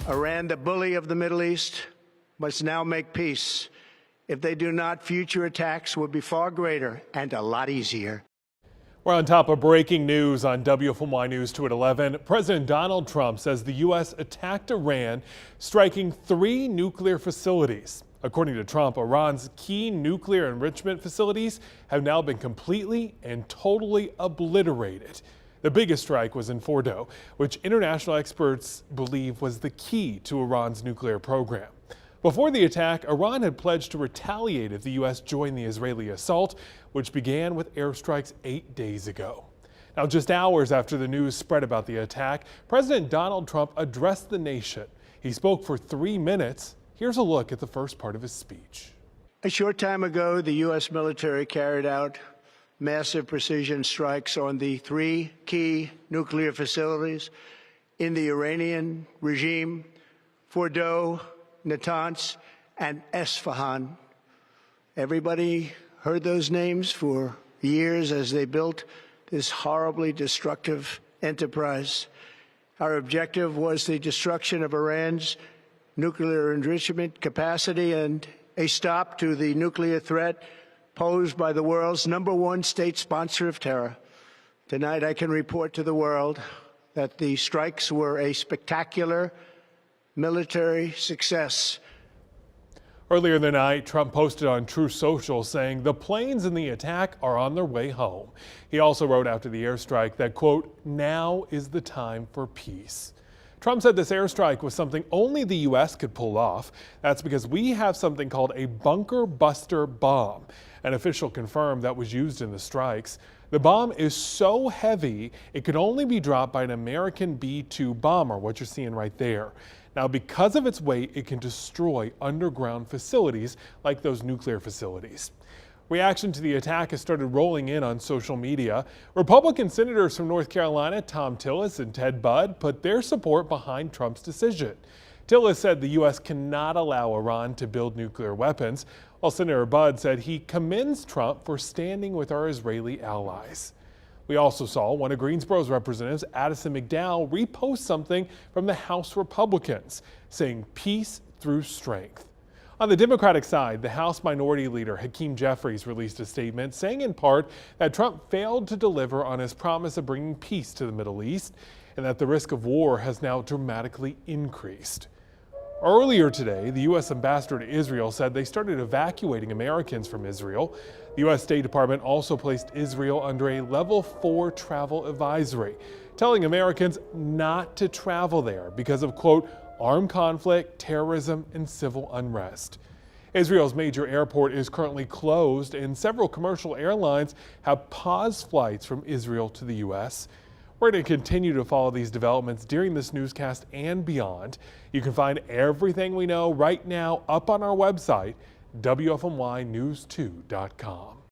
Iran, the bully of the Middle East, must now make peace. If they do not, future attacks will be far greater and a lot easier. We're on top of breaking news on WFMY News 2 at 11. President Donald Trump says the U.S. attacked Iran, striking 3 nuclear facilities. According to Trump, Iran's key nuclear enrichment facilities have now been completely and totally obliterated. The biggest strike was in Fordo, which international experts believe was the key to Iran's nuclear program. Before the attack, Iran had pledged to retaliate if the U.S. joined the Israeli assault, which began with airstrikes 8 days ago. Now, just hours after the news spread about the attack, President Donald Trump addressed the nation. He spoke for 3 minutes. Here's a look at the first part of his speech. A short time ago, the U.S. military carried out massive precision strikes on the 3 key nuclear facilities in the Iranian regime, Fordo, Natanz, and Esfahan. Everybody heard those names for years as they built this horribly destructive enterprise. Our objective was the destruction of Iran's nuclear enrichment capacity and a stop to the nuclear threat posed by the world's #1 state sponsor of terror. Tonight, I can report to the world that the strikes were a spectacular military success. Earlier in the night, Trump posted on Truth Social saying the planes in the attack are on their way home. He also wrote after the airstrike that, quote, "Now is the time for peace." Trump said this airstrike was something only the U.S. could pull off. That's because we have something called a bunker buster bomb. An official confirmed that was used in the strikes. The bomb is so heavy, it could only be dropped by an American B-2 bomber, what you're seeing right there. Now, because of its weight, it can destroy underground facilities like those nuclear facilities. Reaction to the attack has started rolling in on social media. Republican senators from North Carolina, Tom Tillis and Ted Budd, put their support behind Trump's decision. Tillis said the U.S. cannot allow Iran to build nuclear weapons, while Senator Budd said he commends Trump for standing with our Israeli allies. We also saw one of Greensboro's representatives, Addison McDowell, repost something from the House Republicans, saying peace through strength. On the Democratic side, the House Minority Leader Hakeem Jeffries released a statement saying in part that Trump failed to deliver on his promise of bringing peace to the Middle East and that the risk of war has now dramatically increased. Earlier today, the U.S. ambassador to Israel said they started evacuating Americans from Israel. The U.S. State Department also placed Israel under a level 4 travel advisory, telling Americans not to travel there because of, quote, armed conflict, terrorism, and civil unrest. Israel's major airport is currently closed, and several commercial airlines have paused flights from Israel to the U.S. We're going to continue to follow these developments during this newscast and beyond. You can find everything we know right now up on our website, WFMYnews2.com.